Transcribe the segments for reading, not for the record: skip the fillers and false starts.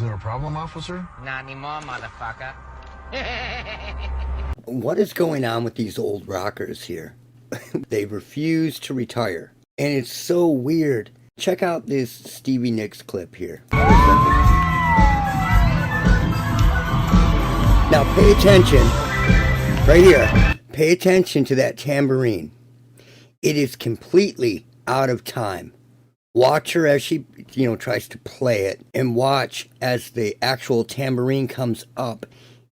Is there a problem, officer? Not anymore, motherfucker. What is going on with these old rockers here? They refuse to retire. And it's so weird. Check out this Stevie Nicks clip here. Now pay attention. Right here. Pay attention to that tambourine. It is completely out of time. Watch her as she, tries to play it, and watch as the actual tambourine comes up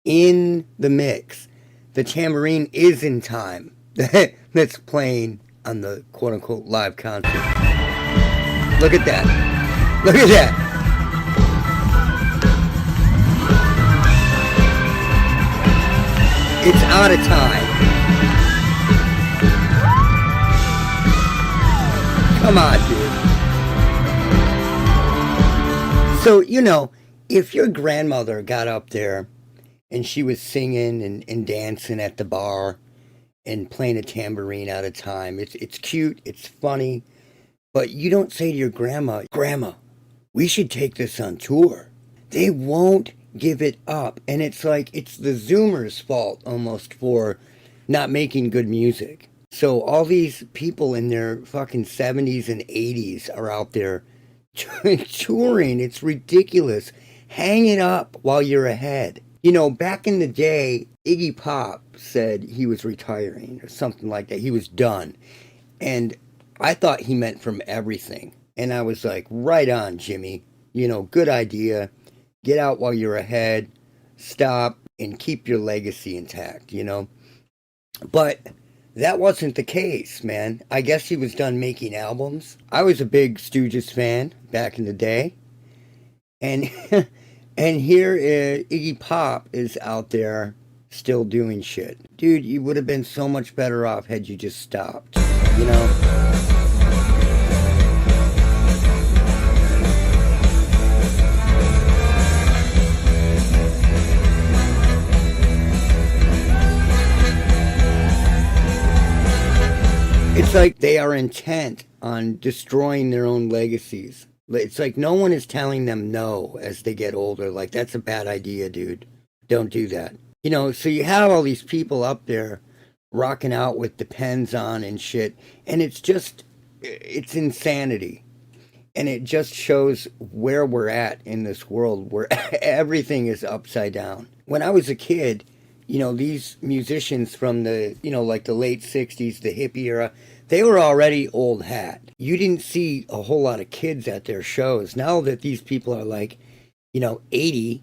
in the mix. The tambourine is in time. That's playing on the quote-unquote live concert. Look at that. Look at that. It's out of time. Come on, dude. So, if your grandmother got up there and she was singing and dancing at the bar and playing a tambourine out of time, it's cute, it's funny, but you don't say to your grandma, Grandma, we should take this on tour. They won't give it up. And it's like, it's the Zoomers' fault almost for not making good music. So all these people in their fucking 70s and 80s are out there touring. It's ridiculous. Hang it up while you're ahead. Back in the day, Iggy Pop said he was retiring or something like that. He was done. And I thought he meant from everything. And I was like, right on, Jimmy. Good idea. Get out while you're ahead. Stop and keep your legacy intact, But that wasn't the case, man. I guess he was done making albums. I was a big Stooges fan back in the day. And and here Iggy Pop is out there still doing shit. Dude, you would have been so much better off had you just stopped, It's like they are intent on destroying their own legacies. It's like no one is telling them no as they get older. Like, that's a bad idea, dude. Don't do that. So you have all these people up there rocking out with the pens on and shit. And it's insanity. And it just shows where we're at in this world where everything is upside down. When I was a kid, these musicians from the, like the late 60s, the hippie era, they were already old hat. You didn't see a whole lot of kids at their shows. Now that these people are like, 80,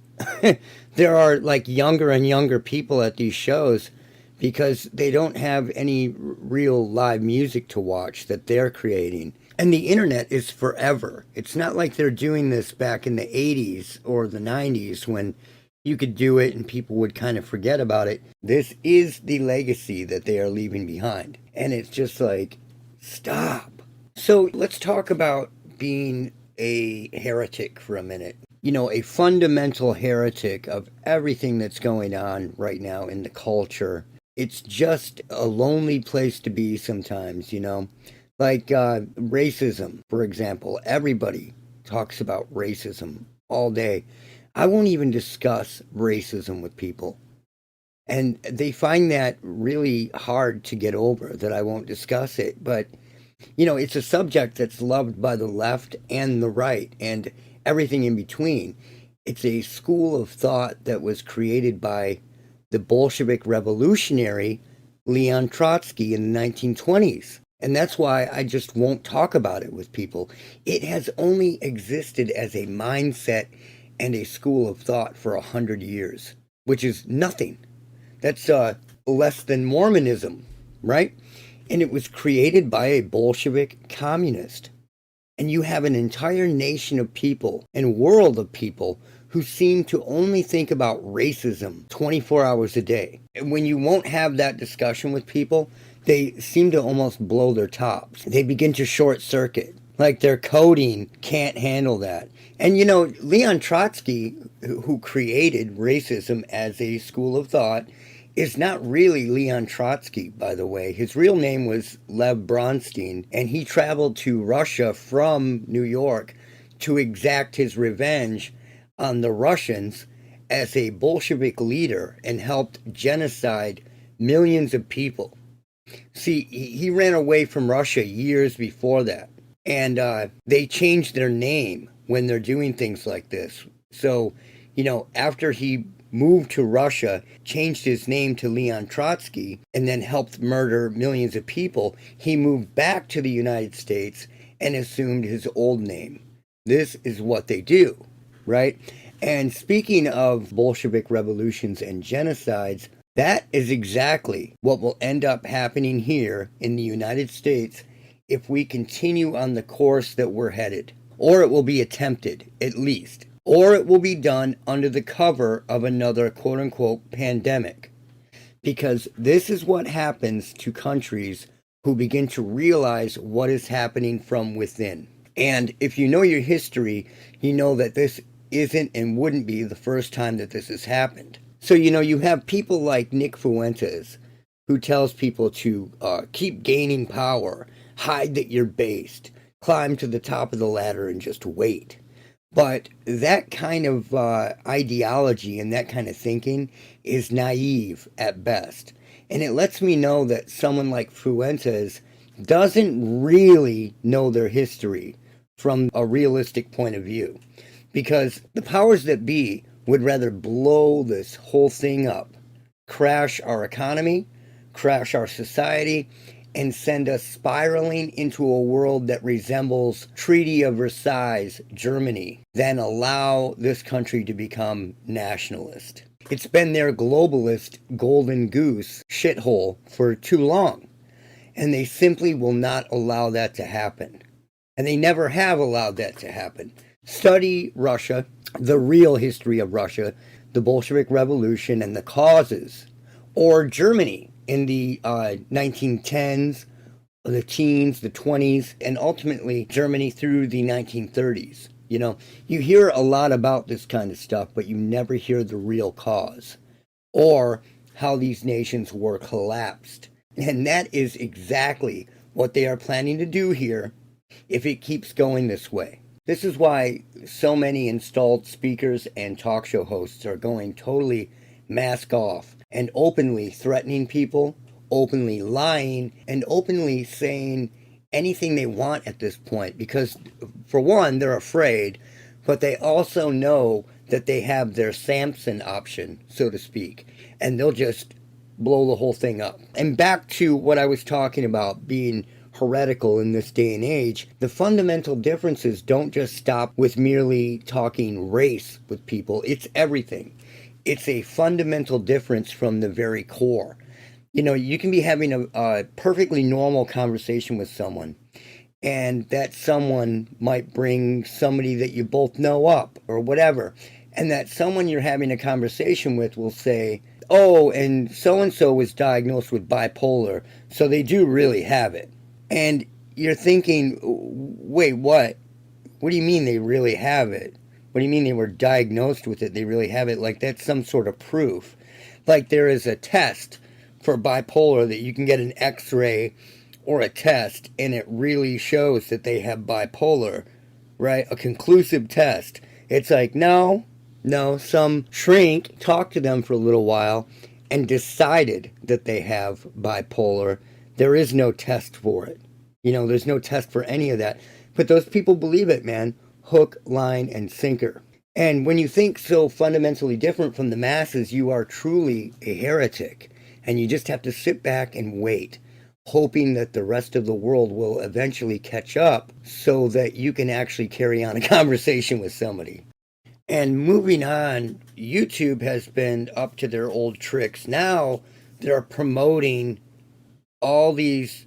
there are like younger and younger people at these shows because they don't have any real live music to watch that they're creating. And the internet is forever. It's not like they're doing this back in the 80s or the 90s when you could do it and people would kind of forget about it. This is the legacy that they are leaving behind. And it's just like, stop. So let's talk about being a heretic for a minute. A fundamental heretic of everything that's going on right now in the culture. It's just a lonely place to be sometimes, Like racism, for example. Everybody talks about racism all day. I won't even discuss racism with people. And they find that really hard to get over, that I won't discuss it. But, it's a subject that's loved by the left and the right and everything in between. It's a school of thought that was created by the Bolshevik revolutionary Leon Trotsky in the 1920s. And that's why I just won't talk about it with people. It has only existed as a mindset and a school of thought for 100 years, which is nothing. That's less than Mormonism, right? And it was created by a Bolshevik communist. And you have an entire nation of people and world of people who seem to only think about racism 24 hours a day. And when you won't have that discussion with people, they seem to almost blow their tops. They begin to short circuit. Like their coding can't handle that. And Leon Trotsky, who created racism as a school of thought, is not really Leon Trotsky, by the way. His real name was Lev Bronstein, and he traveled to Russia from New York to exact his revenge on the Russians as a Bolshevik leader and helped genocide millions of people. See, he ran away from Russia years before that. And they changed their name when they're doing things like this. So, after he moved to Russia, changed his name to Leon Trotsky, and then helped murder millions of people, he moved back to the United States and assumed his old name. This is what they do, right? And speaking of Bolshevik revolutions and genocides, that is exactly what will end up happening here in the United States if we continue on the course that we're headed. Or it will be attempted, at least. Or it will be done under the cover of another quote-unquote pandemic. Because this is what happens to countries who begin to realize what is happening from within. And if you know your history, you know that this isn't and wouldn't be the first time that this has happened. So, you have people like Nick Fuentes, who tells people to keep gaining power, hide that you're based, climb to the top of the ladder and just wait. But that kind of ideology and that kind of thinking is naive at best. And it lets me know that someone like Fuentes doesn't really know their history from a realistic point of view. Because the powers that be would rather blow this whole thing up, crash our economy, crash our society, and send us spiraling into a world that resembles Treaty of Versailles, Germany, than allow this country to become nationalist. It's been their globalist golden goose shithole for too long, and they simply will not allow that to happen. And they never have allowed that to happen. Study Russia, the real history of Russia, the Bolshevik Revolution and the causes, or Germany in the 1910s, the teens, the 20s, and ultimately Germany through the 1930s. You hear a lot about this kind of stuff, but you never hear the real cause or how these nations were collapsed. And that is exactly what they are planning to do here if it keeps going this way. This is why so many installed speakers and talk show hosts are going totally mask off and openly threatening people, openly lying, and openly saying anything they want at this point. Because, for one, they're afraid, but they also know that they have their Samson option, so to speak, and they'll just blow the whole thing up. And back to what I was talking about being heretical in this day and age, the fundamental differences don't just stop with merely talking race with people. It's everything. It's a fundamental difference from the very core. You can be having a perfectly normal conversation with someone, and that someone might bring somebody that you both know up or whatever, and that someone you're having a conversation with will say, oh, and so-and-so was diagnosed with bipolar, so they do really have it. And you're thinking, wait, what? What do you mean they really have it? What do you mean they were diagnosed with it? They really have it? Like that's some sort of proof. Like there is a test for bipolar that you can get an x-ray or a test and it really shows that they have bipolar, right? A conclusive test. It's like, no, some shrink talked to them for a little while and decided that they have bipolar. There is no test for it. There's no test for any of that. But those people believe it, man. Hook, line, and sinker. And when you think so fundamentally different from the masses, you are truly a heretic. And you just have to sit back and wait, hoping that the rest of the world will eventually catch up so that you can actually carry on a conversation with somebody. And moving on, YouTube has been up to their old tricks. Now they're promoting all these,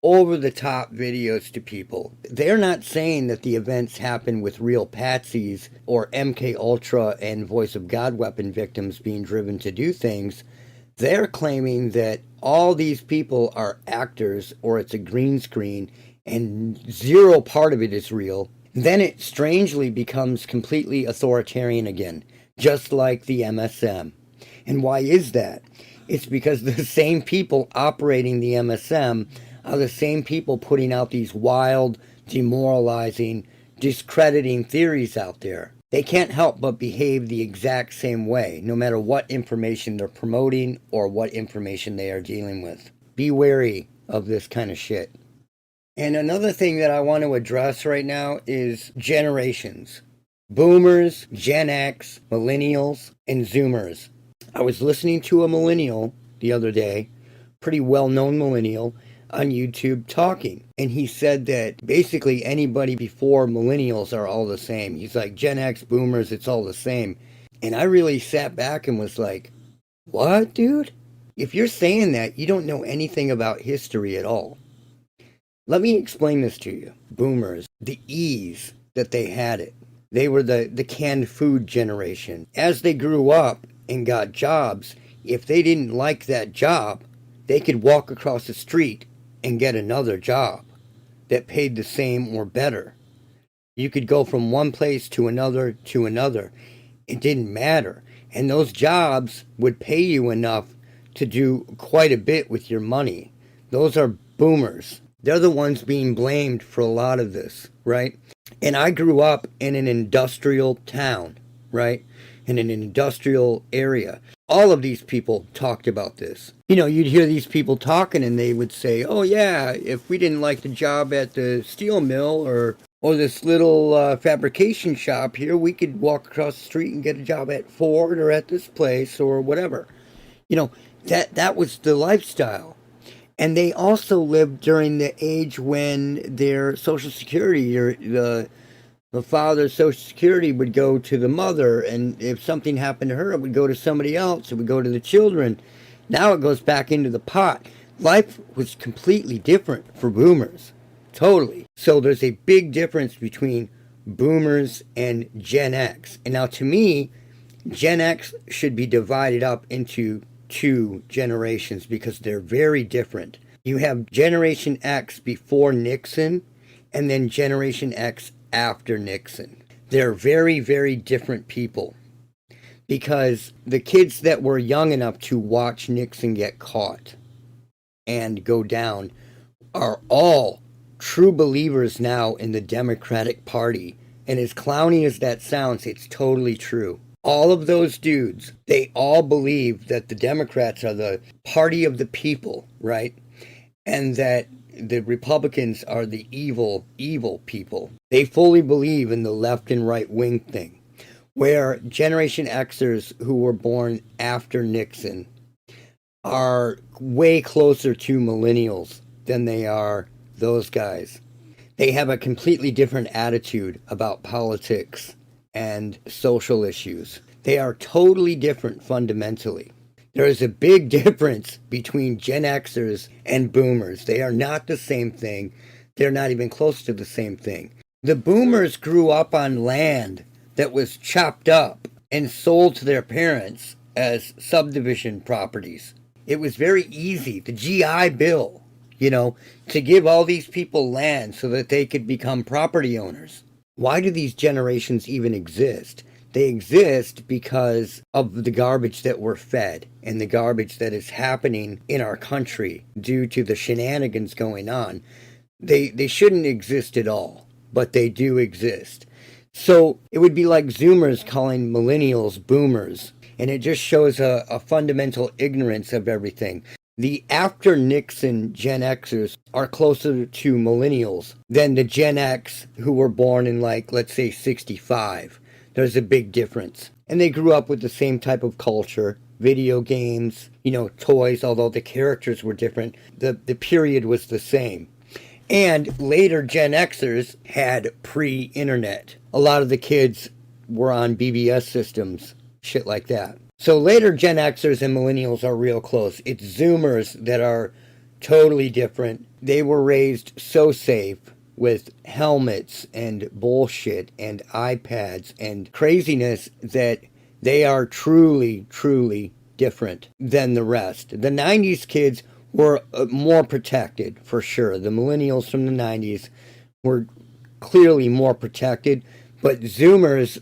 over-the-top videos to people. They're not saying that the events happen with real patsies or MK Ultra and Voice of God weapon victims being driven to do things. They're claiming that all these people are actors or it's a green screen and zero part of it is real. Then it strangely becomes completely authoritarian again, just like the MSM. And why is that? It's because the same people operating the MSM are the same people putting out these wild, demoralizing, discrediting theories out there. They can't help but behave the exact same way, no matter what information they're promoting or what information they are dealing with. Be wary of this kind of shit. And another thing that I want to address right now is generations. Boomers, Gen X, Millennials, and Zoomers. I was listening to a millennial the other day, pretty well-known millennial, on YouTube talking. And he said that basically anybody before millennials are all the same. He's like, Gen X, Boomers, it's all the same. And I really sat back and was like, what, dude? If you're saying that, you don't know anything about history at all. Let me explain this to you. Boomers, the ease that they had it. They were the canned food generation. As they grew up and got jobs, if they didn't like that job, they could walk across the street and get another job that paid the same or better. You could go from one place to another to another. It didn't matter. And those jobs would pay you enough to do quite a bit with your money. Those are boomers. They're the ones being blamed for a lot of this, right? And I grew up in an industrial town, right? In an industrial area. All of these people talked about this. You know, you'd hear these people talking and they would say, oh yeah, if we didn't like the job at the steel mill or this little fabrication shop here, we could walk across the street and get a job at Ford or at this place or whatever. You know, that was the lifestyle. And they also lived during the age when their Social Security, or the father's Social Security would go to the mother, and if something happened to her, it would go to somebody else. It would go to the children. Now it goes back into the pot. Life was completely different for boomers. Totally. So there's a big difference between boomers and Gen X. And now to me, Gen X should be divided up into two generations because they're very different. You have Generation X before Nixon and then Generation X after Nixon. They're very, very different people because the kids that were young enough to watch Nixon get caught and go down are all true believers now in the Democratic Party. And as clowny as that sounds, it's totally true. All of those dudes, they all believe that the Democrats are the party of the people, right? And that the Republicans are the evil, evil people. They fully believe in the left and right wing thing. Where Generation Xers who were born after Nixon are way closer to millennials than they are those guys. They have a completely different attitude about politics and social issues. They are totally different fundamentally. There is a big difference between Gen Xers and boomers. They are not the same thing. They're not even close to the same thing. The boomers grew up on land that was chopped up and sold to their parents as subdivision properties. It was very easy. The GI Bill, to give all these people land so that they could become property owners. Why do these generations even exist? They exist because of the garbage that we're fed and the garbage that is happening in our country due to the shenanigans going on. They shouldn't exist at all, but they do exist. So it would be like Zoomers calling millennials boomers, and it just shows a fundamental ignorance of everything. The after Nixon Gen Xers are closer to millennials than the Gen X who were born in, let's say 65. There's a big difference. And they grew up with the same type of culture, video games, toys, although the characters were different. The period was the same. And later Gen Xers had pre-internet. A lot of the kids were on BBS systems, shit like that. So later Gen Xers and millennials are real close. It's Zoomers that are totally different. They were raised so safe with helmets and bullshit and iPads and craziness that they are truly, truly different than the rest. The 90s kids were more protected, for sure. The millennials from the 90s were clearly more protected, but Zoomers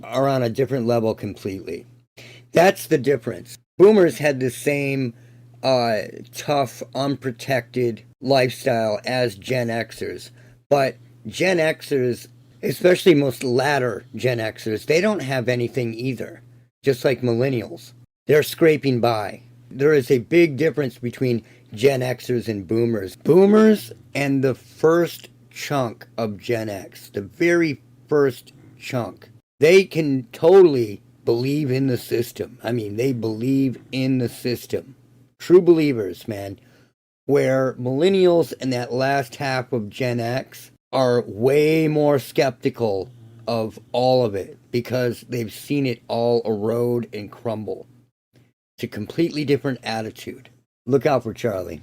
are on a different level completely. That's the difference. Boomers had the same tough, unprotected lifestyle as Gen Xers. But Gen Xers Especially most latter Gen Xers, they don't have anything either. Just like millennials. They're scraping by. There is a big difference between Gen Xers and boomers. Boomers and the first chunk of Gen X, the very first chunk, they can totally believe in the system. I mean, they believe in the system. True believers, man. Where millennials and that last half of Gen X are way more skeptical of all of it because they've seen it all erode and crumble. It's a completely different attitude. Look out for Charlie.